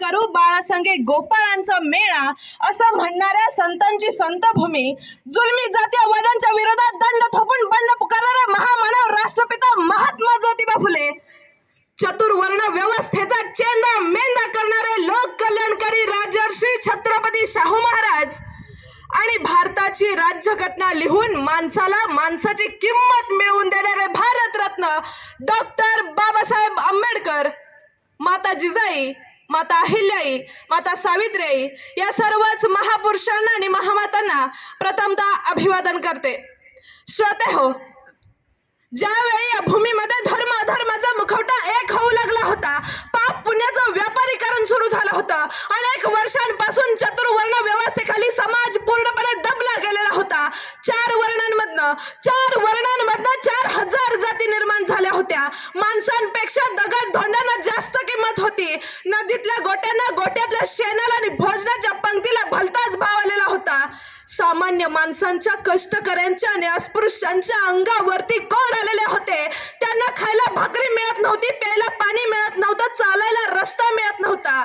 करू बाळासंगे गोपाळांचा मेळा असं म्हणणाऱ्या संतांची संतभूमी, जुलमी जातीय वादांच्या विरोधात दंड थोपून बंड पुकारणारा महामानव राष्ट्रपिता महात्मा ज्योतिबा फुले, चतुर्वर्ण व्यवस्थेचा चेंदा मेंदा करणारे लोक कल्याणकारी राजर्षी छत्रपती शाहू महाराज आणि भारताची राज्यघटना लिहून माणसाला माणसाची किंमत मिळवून देणारे भारतरत्न डॉक्टर बाबासाहेब आंबेडकर, माता जिजाई, माता अहिल्याई, माता सावित्रीबाई या सर्वच महापुरुषांना आणि महामातांना प्रथमतः अभिवादन करते. श्रोते हो, ज्यावेळी या भूमीमध्ये धर्म अधर्माचा मुखवटा एक होऊ लागला होता, पाप पुण्याचं व्यापारीकरण सुरू झालं होतं, अनेक वर्षांपासून चतुर्वर्ण व्यवस्थेखाली समाज पूर्णपणे दबला गेलेला होता. चार वर्णांमधनं 4000 जाती निर्माण झाल्या होत्या. माणसांपेक्षा दगड धोंड्यांना जास्त किंमत होती. नदीतल्या गोट्यांना गोट्यातल्या शेणाला आणि भोजनाच्या पंक्तीला भलताच भाव आलेला होता. सामान्य माणसांच्या, कष्टकऱ्यांच्या आणि अस्पृश्यांच्या अंगावरती कोण आलेले होते. त्यांना खायला भाकरी मिळत नव्हती, प्यायला पाणी मिळत नव्हतं, चालायला रस्ता मिळत नव्हता.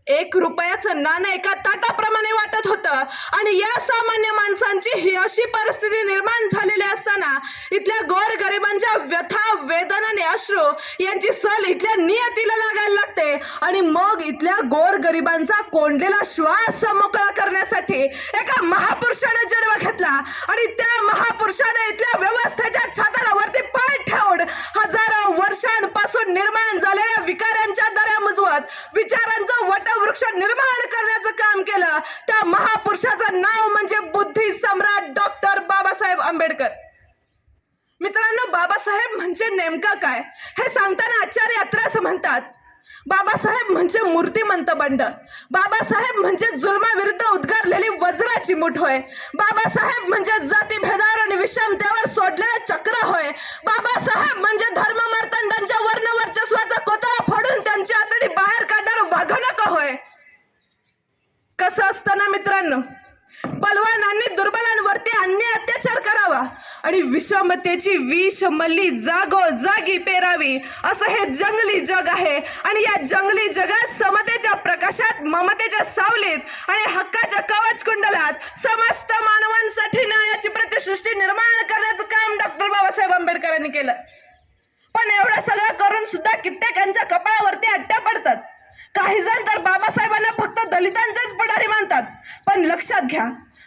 1 रुपयाचं नाणं एका ताटाप्रमाणे वाटत होतं. आणि या सामान्य माणसांची ही अशी परिस्थिती निर्माण झालेली असताना इथल्या गोरगरिबांच्या व्यथा, वेदना आणि अश्रू यांची सल इथल्या नियतीला लागायला लागते. आणि मग इथल्या गोरगरिबांचा कोंडलेला श्वास मोकळा करण्यासाठी एका महापुरुषाने जन्म घेतला. आणि त्या महापुरुषाने इथल्या व्यवस्थेच्या छाताडावरती पाय ठेवून हजारो वर्षांपासून निर्माण झालेल्या विकारांच्या दऱ्या मुजवत विचारांचं वटवृक्ष निर्माण करण्याचं काम केलं. त्या महापुरुषाचं नाव म्हणजे बुद्धी सम्राट डॉक्टर बाबासाहेब आंबेडकर. मित्रांनो, बाबासाहेब म्हणजे नेमकं काय हे सांगताना आचार्य अत्रे असं म्हणतात, बाबासाहेब म्हणजे मूर्तिमंत बंड. बाबासाहेब म्हणजे जुलमाविरुद्ध उद्गारलेली वज्राची मुठ होय. बाबासाहेब म्हणजे जातीभेदावर आणि विषमतेवर सोडलेलं चक्र होय. बाबासाहेब म्हणजे धर्ममार्तंडांच्या वर्णवर्चस्वाचा कोतळा फोडून त्यांची आतडी बाहेर काढणारं वाघनक होय. कसं असतं ना मित्रांनो, बलवानांनी दुर्बलांवरती अन्याय अत्याचार करावा आणि विषमतेची विष मल्ली जागोजागी पेरावी, असं हे जंगली जग आहे. आणि या जंगली जगात समतेच्या प्रकाशात, ममतेच्या सावलीत आणि हक्काच्या कवच कुंडलात समस्त मानवांसाठी न्यायाची प्रतिसृष्टी निर्माण करण्याचं काम डॉक्टर बाबासाहेब आंबेडकरांनी केलं. पण एवढं सगळं करून सुद्धा कित्येकांच्या कपाळावरती अट्ट्या पडतात. काही जण तर बाबासाहेबांना फक्त दलितांचेच पुढारी मानतात. पण लक्षात घ्या,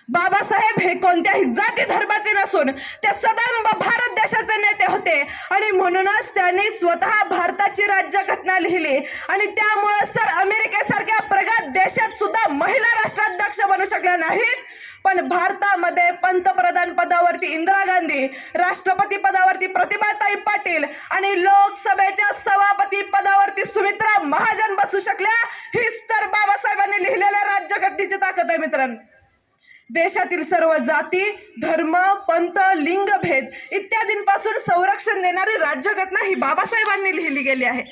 बाबासाहेब हे कोणत्याही जाती धर्माचे नसून ते सदैव भारत देशाचे नेते होते. आणि म्हणूनच त्यांनी स्वतः भारताची राज्यघटना लिहिली. आणि त्यामुळेच तर अमेरिकेसारख्या प्रगत देशात सुद्धा महिला राष्ट्राध्यक्ष बनू शकल्या नाहीत. पण भारतामध्ये पंतप्रधान पदावरती इंदिरा गांधी, राष्ट्रपती पदावरती प्रतिभाताई पाटील आणि लोकसभेच्या सभापती पदावरती सुमित्रा महाजन बसू शकल्या. हीच तर बाबासाहेबांनी लिहिलेल्या राज्यघटनेची ताकद आहे मित्रांनो. देशातील सर्व जाती, धर्म, पंथ, लिंगभेद इत्यादींपासून संरक्षण देणारी राज्यघटना ही बाबासाहेबांनी लिहिली गेली आहे.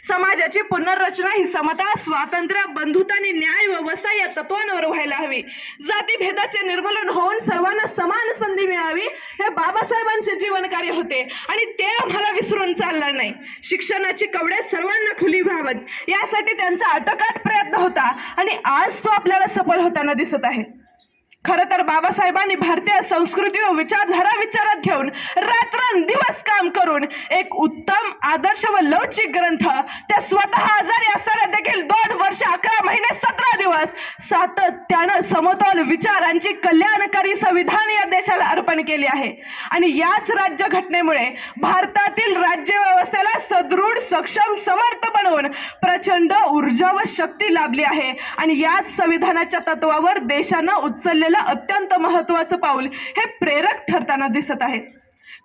समाजाची पुनर्रचना ही समता, स्वातंत्र्य, बंधुता आणि न्याय व्यवस्था या तत्वांवर व्हायला हवी. जातीभेदाचे निर्मूलन होऊन सर्वांना समान संधी मिळावी हे बाबासाहेबांचे जीवन कार्य होते. आणि ते आम्हाला विसरून चालणार नाही. शिक्षणाची कवडे सर्वांना खुली व्हावीत यासाठी त्यांचा अटोकाट प्रयत्न होता आणि आज तो आपल्याला सफल होताना दिसत आहे. खरं तर बाबासाहेबांनी भारतीय संस्कृती व विचारधारा विचारात घेऊन रात्रंदिवस काम करून एक उत्तम, आदर्श व लवचिक ग्रंथ, त्या स्वतः आजारी असताना देखील 2 वर्ष 11 महिने 17 दिवस सातत्यानं समतोल विचारांची कल्याणकारी संविधान या देशाला अर्पण केले आहे. आणि याच राज्यघटनेमुळे भारतातील राज्य व्यवस्थेला सदृढ, सक्षम, समर्थ बनवून प्रचंड ऊर्जा व शक्ती लाभली आहे. आणि याच संविधानाच्या तत्वावर देशानं उचललेलं अत्यंत महत्त्वाचं पाऊल हे प्रेरक ठरताना दिसत आहे.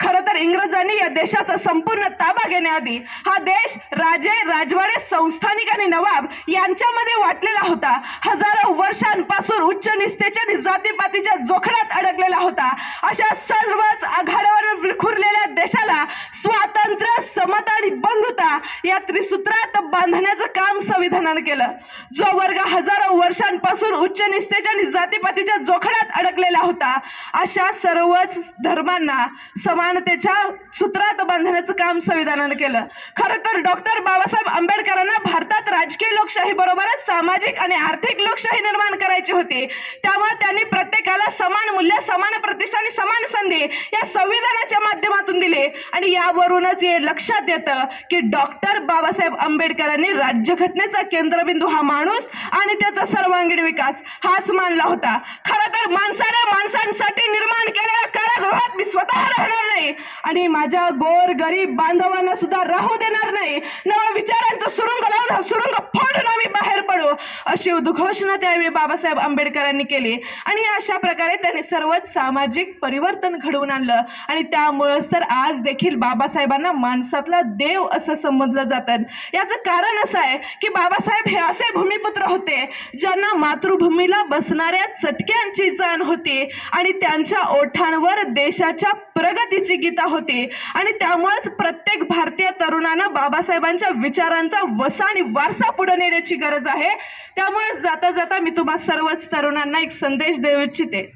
खरं तर इंग्रजांनी या देशाचा संपूर्ण ताबा घेण्याआधी हा देश राजे, राजवाडे, संस्थानिक आणि नवाब यांच्यामध्ये वाटलेला होता. हजारो वर्षांपासून उच्च निस्तेच्या आणि जातीपातीच्या जोखडात अडकलेला होता. अशा सर्वच आघाड्यावर विखुरलेल्या देशाला स्वातंत्र्य, समता आणि बंधुता या त्रिसूत्रात बांधण्याचं काम संविधानानं केलं. जो वर्ग हजारो वर्षांपासून उच्च निस्तेच्या आणि जातीपातीच्या जोखडात अडकलेला होता, अशा सर्वच धर्मांना, समानतेच्या सूत्रात बांधण्याचं काम संविधानानं केलं. खरं तर डॉक्टर बाबासाहेब आंबेडकरांना भारतात राजकीय लोकशाही बरोबरच सामाजिक आणि आर्थिक लोकशाही निर्माण करायची होती. त्यामुळे त्यांनी प्रत्येकाला समान मूल्य, समान प्रतिष्ठा आणि समान संधी या संविधानाच्या माध्यमातून दिले. आणि यावरूनच हे लक्षात येतं की डॉक्टर बाबासाहेब आंबेडकरांनी राज्यघटनेचा केंद्रबिंदू हा माणूस आणि त्याचा सर्वांगीण विकास हाच मानला होता. खरं तर माणसांसाठी निर्माण केलेल्या कारागृहात मी स्वतः राहणार नाही आणि माझ्या गोर गरीब बांधवांना सुद्धा राहू देणार नाही. नवा विचारांचा सुरुंग लावून हा सुरुंग फोडून आम्ही बाहेर पडू, अशी उद्घोषणा त्यावेळी बाबासाहेब आंबेडकरांनी केली. आणि अशा प्रकारे त्यांनी सर्वच सामाजिक परिवर्तन घडवून आणलं. आणि त्यामुळेच तर आज देखील बाबासाहेबांना माणसातला देव असं समजलं जातं. याचं कारण असं आहे की बाबासाहेब हे असे भूमिपुत्र होते ज्यांना मातृभूमीला बसणाऱ्या चटक्यांची जाण होती आणि त्यांच्या ओठांवर देशाच्या प्रगतीची गीता होती. आणि त्यामुळेच प्रत्येक भारतीय तरुणानं बाबासाहेबांच्या विचारांचा वसा आणि वारसा पुढे नेण्याची गरज आहे. त्यामुळे जाता जाता मी तुम्हा सर्वच तरुणांना एक संदेश देऊ इच्छिते.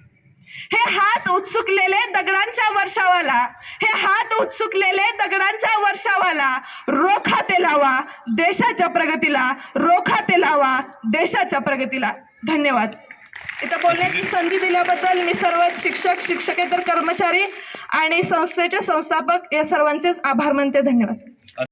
हे हात उत्सुकलेले दगडांच्या वर्षावाला, हे हात उत्सुकलेले दगडांच्या वर्षावाला, रोखा ते लावा देशाच्या प्रगतीला, रोखा ते लावा देशाच्या प्रगतीला. धन्यवाद. इथं बोलण्याची संधी दिल्याबद्दल मी सर्व शिक्षक, शिक्षकेतर कर्मचारी आणि संस्थेचे संस्थापक या सर्वांचेच आभार मानते. धन्यवाद.